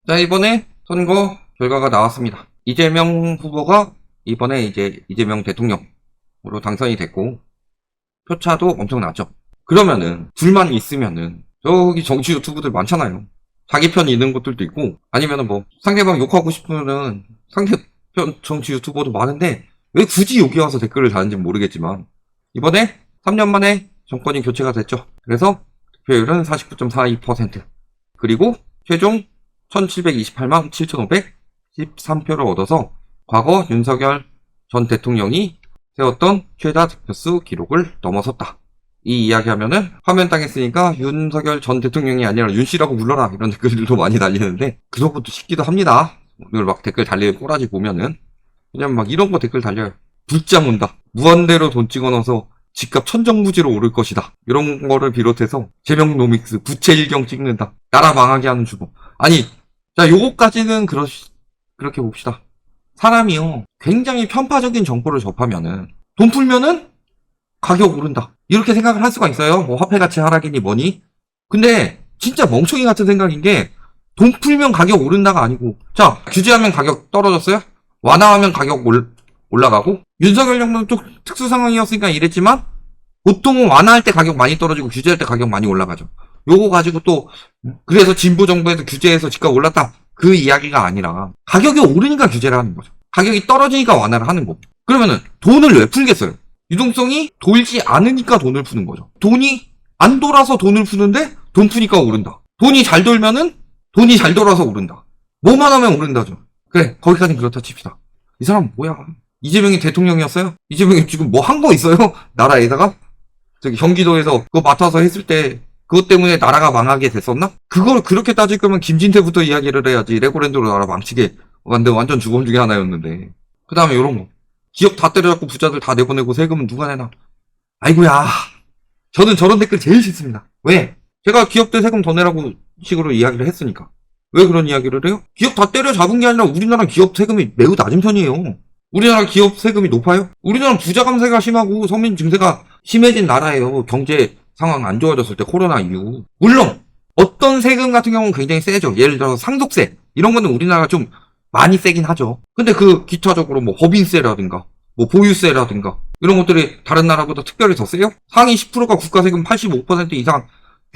자, 이번에 선거 결과가 나왔습니다. 이재명 후보가 이번에 이제 이재명 대통령으로 당선이 됐고, 표차도 엄청 나죠. 그러면은, 둘만 있으면은, 저기 정치 유튜브들 많잖아요. 자기 편 있는 것들도 있고, 아니면은 뭐, 상대방 욕하고 싶으면은, 상대편 정치 유튜버도 많은데, 왜 굳이 여기 와서 댓글을 다는지 모르겠지만, 이번에 3년 만에 정권이 교체가 됐죠. 그래서, 득표율은 49.42%. 그리고, 최종 1728만 7513표를 얻어서 과거 윤석열 전 대통령이 세웠던 최다 득표수 기록을 넘어섰다. 이 이야기 하면은 화면 당했으니까 윤석열 전 대통령이 아니라 윤씨라고 불러라 이런 댓글들도 많이 달리는데 그런 것도 싶기도 합니다. 오늘 막 댓글 달리는 꼬라지 보면은 그냥 막 이런 거 댓글 달려요. 불장 온다. 무한대로 돈 찍어넣어서 집값 천정부지로 오를 것이다. 이런 거를 비롯해서 제명노믹스 부채 일경 찍는다. 나라 망하게 하는 주범. 아니 자, 요거까지는 그렇게 봅시다. 사람이요, 굉장히 편파적인 정보를 접하면은, 돈 풀면은, 가격 오른다. 이렇게 생각을 할 수가 있어요. 뭐, 화폐 가치 하락이니 뭐니. 근데, 진짜 멍청이 같은 생각인 게, 돈 풀면 가격 오른다가 아니고, 자, 규제하면 가격 떨어졌어요? 완화하면 가격 올라가고, 윤석열 정부는 좀 특수 상황이었으니까 이랬지만, 보통은 완화할 때 가격 많이 떨어지고, 규제할 때 가격 많이 올라가죠. 요거 가지고 또 그래서 진보 정부에서 규제해서 집값 올랐다 그 이야기가 아니라 가격이 오르니까 규제를 하는 거죠. 가격이 떨어지니까 완화를 하는 거고. 그러면은 돈을 왜 풀겠어요? 유동성이 돌지 않으니까 돈을 푸는 거죠. 돈이 안 돌아서 돈을 푸는데 돈 푸니까 오른다. 돈이 잘 돌면은 돈이 잘 돌아서 오른다. 뭐만 하면 오른다죠. 그래, 거기까지는 그렇다 칩시다. 이 사람 뭐야? 이재명이 대통령이었어요? 이재명이 지금 뭐 한 거 있어요? 나라에다가? 저기 경기도에서 그거 맡아서 했을 때 그것 때문에 나라가 망하게 됐었나? 그걸 그렇게 따질 거면 김진태부터 이야기를 해야지. 레고랜드로 나라 망치게 만든 완전 주범 중에 하나였는데. 그 다음에 요런 거. 기업 다 때려잡고 부자들 다 내보내고 세금은 누가 내나? 아이고야. 저는 저런 댓글 제일 싫습니다. 왜? 제가 기업들 세금 더 내라고 식으로 이야기를 했으니까. 왜 그런 이야기를 해요? 기업 다 때려잡은 게 아니라 우리나라 기업 세금이 매우 낮은 편이에요. 우리나라 기업 세금이 높아요? 우리나라 부자 감세가 심하고 서민 증세가 심해진 나라예요. 경제 상황 안 좋아졌을 때 코로나 이후. 물론 어떤 세금 같은 경우는 굉장히 세죠. 예를 들어서 상속세 이런 거는 우리나라가 좀 많이 세긴 하죠. 근데 그 기타적으로 뭐 법인세라든가 뭐 보유세라든가 이런 것들이 다른 나라보다 특별히 더 세요? 상위 10%가 국가세금 85% 이상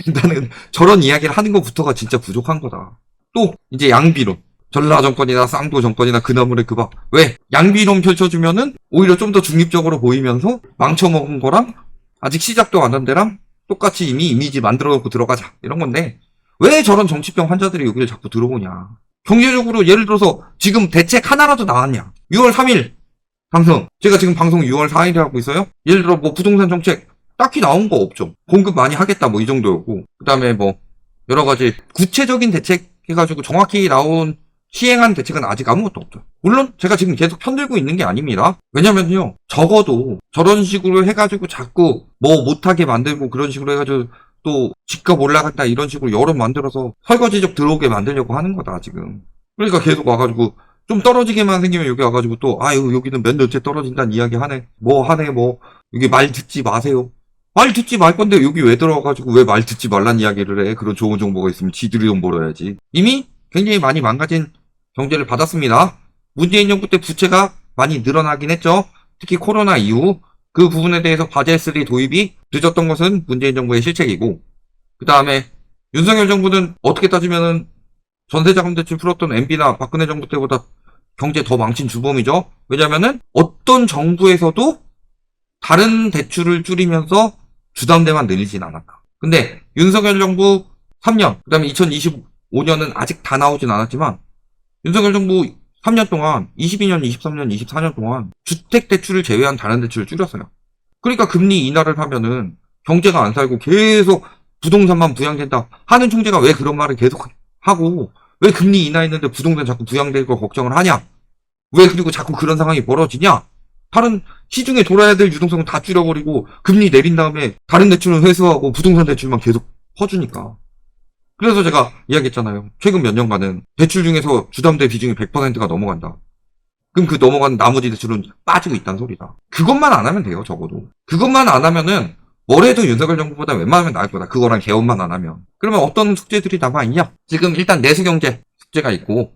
된다는 저런 이야기를 하는 것부터가 진짜 부족한 거다. 또 이제 양비론. 전라 정권이나 쌍도 정권이나 그나물의 그밥. 왜? 양비론 펼쳐주면은 오히려 좀 더 중립적으로 보이면서 망쳐먹은 거랑 아직 시작도 안 한 데랑 똑같이 이미 이미지 만들어 놓고 들어가자. 이런 건데, 왜 저런 정치병 환자들이 여기를 자꾸 들어오냐. 경제적으로 예를 들어서 지금 대책 하나라도 나왔냐. 6월 3일 방송. 제가 지금 방송 6월 4일에 하고 있어요. 예를 들어 뭐 부동산 정책 딱히 나온 거 없죠. 공급 많이 하겠다 뭐 이 정도였고. 그 다음에 뭐 여러 가지 구체적인 대책 해가지고 정확히 나온 시행한 대책은 아직 아무것도 없죠. 물론 제가 지금 계속 편들고 있는 게 아닙니다. 왜냐면요, 적어도 저런 식으로 해가지고 자꾸 뭐 못하게 만들고 그런 식으로 해가지고 또 집값 올라갔다 이런 식으로 여론 만들어서 설거지적 들어오게 만들려고 하는 거다 지금. 그러니까 계속 와가지고 좀 떨어지게만 생기면 여기 와가지고 또 여기는 몇 년째 떨어진다는 이야기 하네. 뭐 여기 말 듣지 마세요. 말 듣지 말 건데 여기 왜 들어와가지고 왜 말 듣지 말란 이야기를 해. 그런 좋은 정보가 있으면 지들이 돈 벌어야지. 이미 굉장히 많이 망가진 경제를 받았습니다. 문재인 정부 때 부채가 많이 늘어나긴 했죠. 특히 코로나 이후 그 부분에 대해서 바젤3 도입이 늦었던 것은 문재인 정부의 실책이고, 그 다음에 윤석열 정부는 어떻게 따지면은 전세자금 대출 풀었던 MB나 박근혜 정부 때보다 경제 더 망친 주범이죠. 왜냐면은 어떤 정부에서도 다른 대출을 줄이면서 주담대만 늘리진 않았다. 근데 윤석열 정부 3년, 그 다음에 2025년은 아직 다 나오진 않았지만 윤석열 정부 3년 동안 22년, 23년, 24년 동안 주택 대출을 제외한 다른 대출을 줄였어요. 그러니까 금리 인하를 하면은 경제가 안 살고 계속 부동산만 부양된다 하는 총재가 왜 그런 말을 계속 하고 왜 금리 인하했는데 부동산 자꾸 부양될 거 걱정을 하냐? 왜 그리고 자꾸 그런 상황이 벌어지냐? 다른 시중에 돌아야 될 유동성은 다 줄여버리고 금리 내린 다음에 다른 대출은 회수하고 부동산 대출만 계속 퍼주니까. 그래서 제가 이야기했잖아요. 최근 몇 년간은 대출 중에서 주담대 비중이 100%가 넘어간다. 그럼 그 넘어간 나머지 대출은 빠지고 있다는 소리다. 그것만 안 하면 돼요, 적어도. 그것만 안 하면은 뭘 해도 윤석열 정부보다 웬만하면 나을 거다. 그거랑 개헌만 안 하면. 그러면 어떤 숙제들이 남아있냐? 지금 일단 내수경제 숙제가 있고,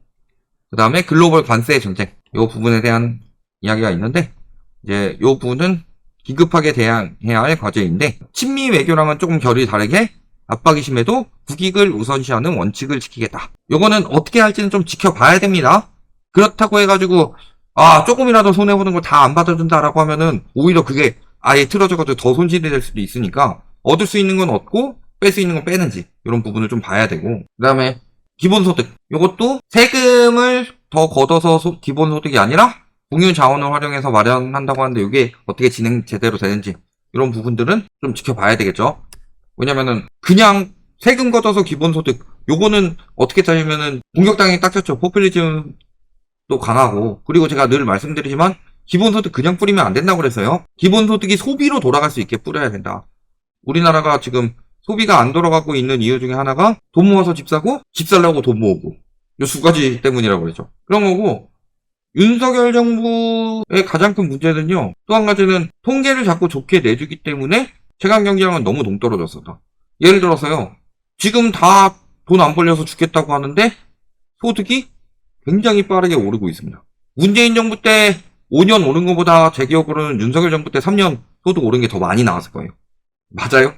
그 다음에 글로벌 관세 전쟁, 이 부분에 대한 이야기가 있는데, 이제 이 부분은 긴급하게 대응해야 할 과제인데, 친미 외교랑은 조금 결이 다르게 압박이 심해도 국익을 우선시하는 원칙을 지키겠다. 요거는 어떻게 할지는 좀 지켜봐야 됩니다. 그렇다고 해가지고 조금이라도 손해보는 거 다 안 받아준다라고 하면은 오히려 그게 아예 틀어져가지고 더 손실이 될 수도 있으니까 얻을 수 있는 건 얻고 뺄 수 있는 건 빼는지 이런 부분을 좀 봐야 되고, 그 다음에 기본소득, 요것도 세금을 더 걷어서 기본소득이 아니라 공유 자원을 활용해서 마련한다고 하는데 이게 어떻게 진행 제대로 되는지 이런 부분들은 좀 지켜봐야 되겠죠. 왜냐면은 그냥 세금 걷어서 기본소득, 요거는 어떻게 따지면은 공격당이 딱 졌죠. 포퓰리즘도 강하고, 그리고 제가 늘 말씀드리지만 기본소득 그냥 뿌리면 안 된다고 그랬어요. 기본소득이 소비로 돌아갈 수 있게 뿌려야 된다. 우리나라가 지금 소비가 안 돌아가고 있는 이유 중에 하나가 돈 모아서 집 사고 집 살려고 돈 모으고, 요 두 가지 때문이라고 그랬죠. 그런 거고, 윤석열 정부의 가장 큰 문제는요, 또 한 가지는 통계를 자꾸 좋게 내주기 때문에 최강 경제랑은 너무 동떨어졌었다. 예를 들어서요, 지금 다 돈 안 벌려서 죽겠다고 하는데 소득이 굉장히 빠르게 오르고 있습니다. 문재인 정부 때 5년 오른 것보다 제 기억으로는 윤석열 정부 때 3년 소득 오른 게 더 많이 나왔을 거예요. 맞아요?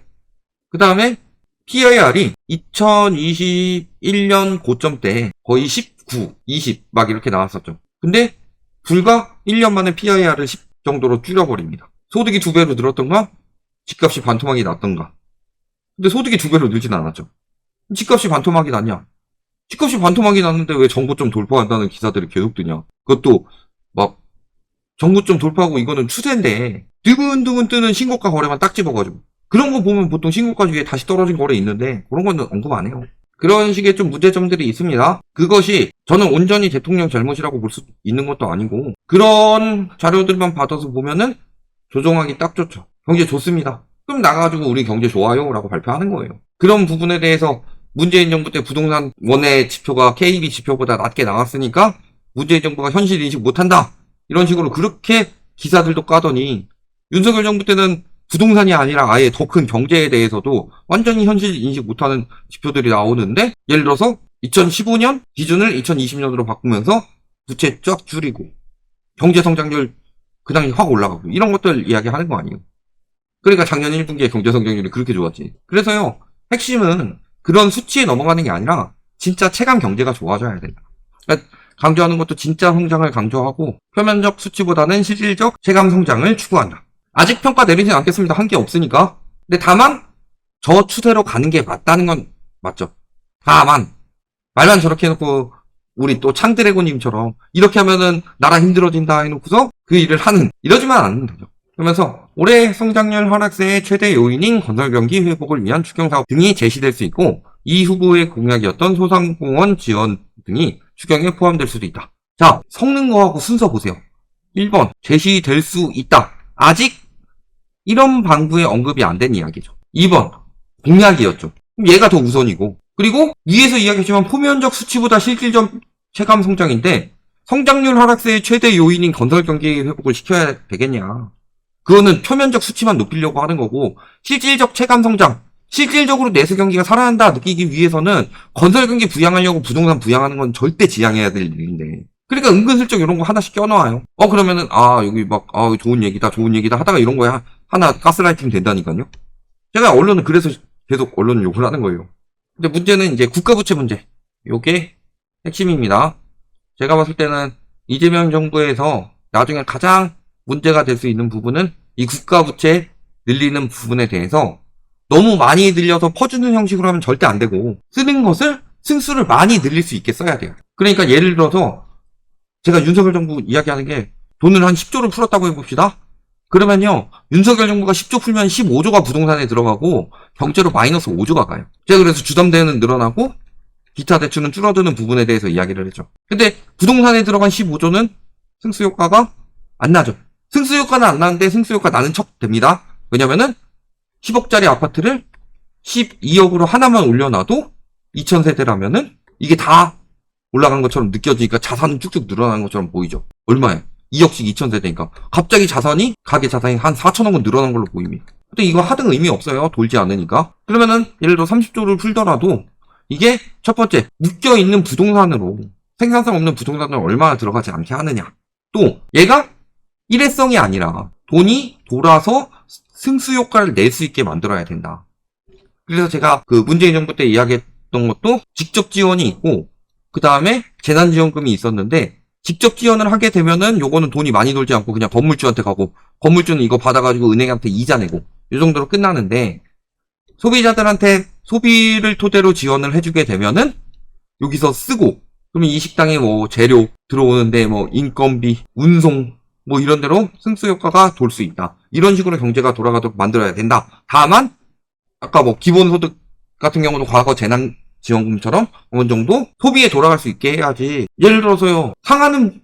그 다음에 PIR이 2021년 고점 때 거의 19, 20 막 이렇게 나왔었죠. 근데 불과 1년 만에 PIR을 10 정도로 줄여버립니다. 소득이 2배로 늘었던가 집값이 반토막이 났던가. 근데 소득이 2배로 늘진 않았죠. 집값이 반토막이 났냐? 집값이 반토막이 났는데 왜 정고점 돌파한다는 기사들이 계속 뜨냐? 그것도 막 정고점 돌파하고 이거는 추세인데 두근두근 뜨는 신고가 거래만 딱 집어가지고, 그런 거 보면 보통 신고가 중에 다시 떨어진 거래 있는데 그런 건 언급 안 해요. 그런 식의 좀 문제점들이 있습니다. 그것이 저는 온전히 대통령 잘못이라고 볼 수 있는 것도 아니고, 그런 자료들만 받아서 보면은 조정하기 딱 좋죠. 경제 좋습니다. 그럼 나가가지고 우리 경제 좋아요 라고 발표하는 거예요. 그런 부분에 대해서 문재인 정부 때 부동산 원의 지표가 KB 지표보다 낮게 나왔으니까 문재인 정부가 현실 인식 못한다, 이런 식으로 그렇게 기사들도 까더니, 윤석열 정부 때는 부동산이 아니라 아예 더 큰 경제에 대해서도 완전히 현실 인식 못하는 지표들이 나오는데, 예를 들어서 2015년 기준을 2020년으로 바꾸면서 부채 쫙 줄이고 경제 성장률 그냥 확 올라가고, 이런 것들 이야기하는 거 아니에요. 그러니까 작년 1분기에 경제 성장률이 그렇게 좋았지. 그래서요, 핵심은 그런 수치에 넘어가는 게 아니라 진짜 체감 경제가 좋아져야 된다. 그러니까 강조하는 것도 진짜 성장을 강조하고 표면적 수치보다는 실질적 체감 성장을 추구한다. 아직 평가 내리진 않겠습니다. 한 게 없으니까. 근데 다만 저 추세로 가는 게 맞다는 건 맞죠. 다만 말만 저렇게 해놓고 우리 또 창드래곤님처럼 이렇게 하면은 나라 힘들어진다 해놓고서 그 일을 하는, 이러지만 않는 거죠. 그러면서 올해 성장률 하락세의 최대 요인인 건설경기 회복을 위한 추경사업 등이 제시될 수 있고, 이 후보의 공약이었던 소상공원 지원 등이 추경에 포함될 수도 있다. 자, 섞는 거하고 순서 보세요. 1번 제시될 수 있다. 아직 이런 방구에 언급이 안 된 이야기죠. 2번 공약이었죠. 그럼 얘가 더 우선이고, 그리고 위에서 이야기했지만 표면적 수치보다 실질적 체감 성장인데 성장률 하락세의 최대 요인인 건설경기 회복을 시켜야 되겠냐. 그거는 표면적 수치만 높이려고 하는 거고, 실질적 체감 성장, 실질적으로 내수 경기가 살아난다 느끼기 위해서는 건설 경기 부양하려고 부동산 부양하는 건 절대 지양해야 될 일인데, 그러니까 은근슬쩍 이런 거 하나씩 껴놔요. 그러면은 여기 막 좋은 얘기다 하다가 이런 거에 하나 가스라이팅 된다니까요. 제가 언론은 그래서 계속 언론을 욕을 하는 거예요. 근데 문제는 이제 국가부채 문제, 요게 핵심입니다. 제가 봤을 때는 이재명 정부에서 나중에 가장 문제가 될 수 있는 부분은 이 국가부채 늘리는 부분에 대해서 너무 많이 늘려서 퍼주는 형식으로 하면 절대 안 되고, 쓰는 것을 승수를 많이 늘릴 수 있게 써야 돼요. 그러니까 예를 들어서 제가 윤석열 정부 이야기하는 게, 돈을 한 10조를 풀었다고 해봅시다. 그러면요, 윤석열 정부가 10조 풀면 15조가 부동산에 들어가고 경제로 마이너스 5조가 가요. 제가 그래서 주담대는 늘어나고 기타 대출은 줄어드는 부분에 대해서 이야기를 했죠. 근데 부동산에 들어간 15조는 승수효과가 안 나죠. 승수효과는 안 나는데 승수효과 나는 척 됩니다. 왜냐면은 10억짜리 아파트를 12억으로 하나만 올려놔도 2000세대라면은 이게 다 올라간 것처럼 느껴지니까 자산은 쭉쭉 늘어나는 것처럼 보이죠. 얼마예요? 2억씩 2000세대니까 갑자기 자산이, 가계 자산이 한 4천억은 늘어난 걸로 보입니다. 근데 이거 하등 의미 없어요. 돌지 않으니까. 그러면은 예를 들어 30조를 풀더라도 이게 첫 번째, 묶여있는 부동산으로 생산성 없는 부동산을 얼마나 들어가지 않게 하느냐. 또 얘가 일회성이 아니라 돈이 돌아서 승수 효과를 낼 수 있게 만들어야 된다. 그래서 제가 그 문재인 정부 때 이야기했던 것도 직접 지원이 있고 그 다음에 재난지원금이 있었는데 직접 지원을 하게 되면은 요거는 돈이 많이 돌지 않고 그냥 건물주한테 가고 건물주는 이거 받아가지고 은행한테 이자 내고 이 정도로 끝나는데 소비자들한테 소비를 토대로 지원을 해주게 되면은 여기서 쓰고 그러면 이 식당에 뭐 재료 들어오는데 뭐 인건비, 운송 뭐 이런 데로 승수 효과가 돌 수 있다. 이런 식으로 경제가 돌아가도록 만들어야 된다. 다만 아까 뭐 기본소득 같은 경우도 과거 재난지원금처럼 어느 정도 소비에 돌아갈 수 있게 해야지. 예를 들어서요. 상하는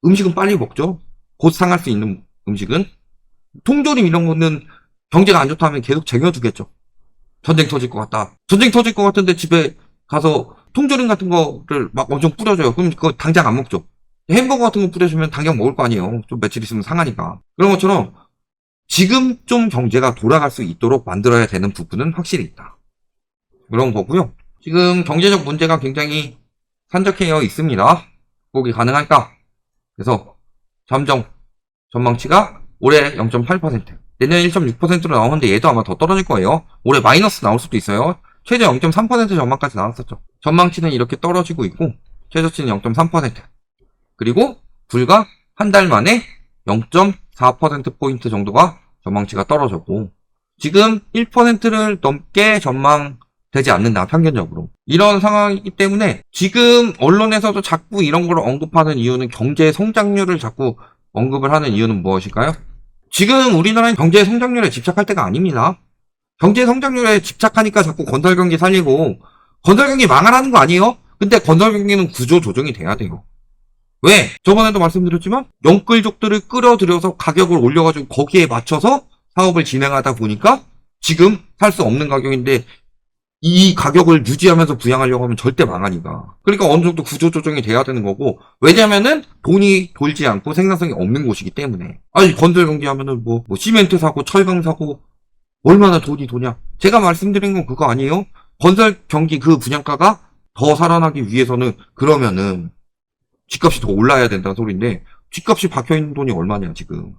음식은 빨리 먹죠. 곧 상할 수 있는 음식은. 통조림 이런 거는 경제가 안 좋다면 계속 쟁여두겠죠. 전쟁 터질 것 같다. 전쟁 터질 것 같은데 집에 가서 통조림 같은 거를 막 엄청 뿌려줘요. 그럼 그거 당장 안 먹죠. 햄버거 같은 거 뿌려주면 당장 먹을 거 아니에요. 좀 며칠 있으면 상하니까. 그런 것처럼 지금 좀 경제가 돌아갈 수 있도록 만들어야 되는 부분은 확실히 있다. 그런 거고요. 지금 경제적 문제가 굉장히 산적해져 있습니다. 극복이 가능할까? 그래서 잠정 전망치가 올해 0.8%, 내년 1.6%로 나오는데 얘도 아마 더 떨어질 거예요. 올해 마이너스 나올 수도 있어요. 최저 0.3% 전망까지 나왔었죠. 전망치는 이렇게 떨어지고 있고 최저치는 0.3%. 그리고 불과 한 달 만에 0.4%포인트 정도가 전망치가 떨어졌고 지금 1%를 넘게 전망되지 않는다. 평균적으로. 이런 상황이기 때문에 지금 언론에서도 자꾸 이런 걸 언급하는 이유는 경제 성장률을 자꾸 언급을 하는 이유는 무엇일까요? 지금 우리나라는 경제 성장률에 집착할 때가 아닙니다. 경제 성장률에 집착하니까 자꾸 건설 경기 살리고 건설 경기 망하라는 거 아니에요? 근데 건설 경기는 구조 조정이 돼야 돼요. 왜? 저번에도 말씀드렸지만 영끌족들을 끌어들여서 가격을 올려가지고 거기에 맞춰서 사업을 진행하다 보니까 지금 살 수 없는 가격인데 이 가격을 유지하면서 부양하려고 하면 절대 망하니까. 그러니까 어느 정도 구조 조정이 돼야 되는 거고 왜냐면은 돈이 돌지 않고 생산성이 없는 곳이기 때문에. 아니 건설 경기 하면은 뭐 시멘트 사고 철강 사고 얼마나 돈이 도냐. 제가 말씀드린 건 그거 아니에요? 건설 경기 그 분양가가 더 살아나기 위해서는 그러면은 집값이 더 올라야 된다는 소리인데 집값이 박혀있는 돈이 얼마냐 지금.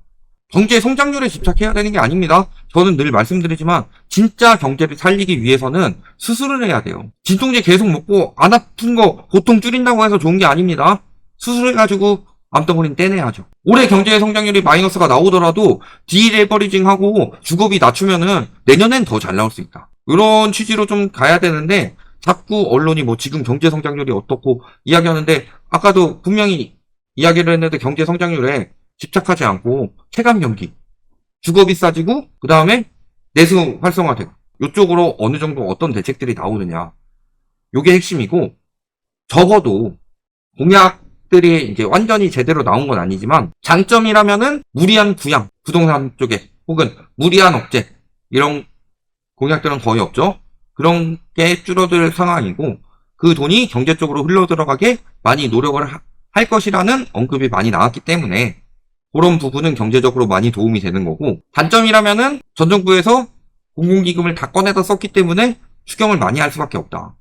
경제 성장률에 집착해야 되는 게 아닙니다. 저는 늘 말씀드리지만 진짜 경제를 살리기 위해서는 수술을 해야 돼요. 진통제 계속 먹고 안 아픈 거 고통 줄인다고 해서 좋은 게 아닙니다. 수술해가지고 암덩어리는 떼내야죠. 올해 경제 성장률이 마이너스가 나오더라도 디레버리징하고 주거비 낮추면은 내년엔 더 잘 나올 수 있다. 이런 취지로 좀 가야 되는데 자꾸 언론이 뭐 지금 경제 성장률이 어떻고 이야기하는데 아까도 분명히 이야기를 했는데 경제 성장률에 집착하지 않고 체감 경기, 주거비 싸지고 그 다음에 내수 활성화되고 이쪽으로 어느 정도 어떤 대책들이 나오느냐. 요게 핵심이고 적어도 공약들이 이제 완전히 제대로 나온 건 아니지만 장점이라면은 무리한 부양, 부동산 쪽에 혹은 무리한 억제 이런 공약들은 거의 없죠. 그런 게 줄어들 상황이고 그 돈이 경제 쪽으로 흘러들어가게 많이 노력을 할 것이라는 언급이 많이 나왔기 때문에 그런 부분은 경제적으로 많이 도움이 되는 거고 단점이라면은 전 정부에서 공공기금을 다 꺼내다 썼기 때문에 추경을 많이 할 수밖에 없다.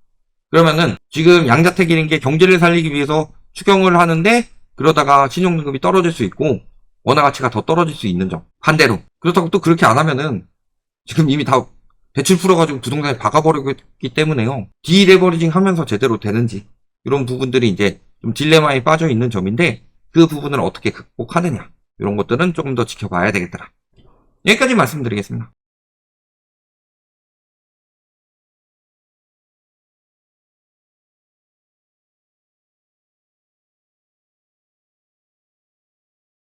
그러면은 지금 양자택일인 게 경제를 살리기 위해서 추경을 하는데 그러다가 신용등급이 떨어질 수 있고 원화 가치가 더 떨어질 수 있는 점. 반대로 그렇다고 또 그렇게 안 하면은 지금 이미 다 대출 풀어가지고 부동산에 박아버리기 때문에요. 디레버리징 하면서 제대로 되는지 이런 부분들이 이제 좀 딜레마에 빠져 있는 점인데 그 부분을 어떻게 극복하느냐 이런 것들은 조금 더 지켜봐야 되겠더라. 여기까지 말씀드리겠습니다.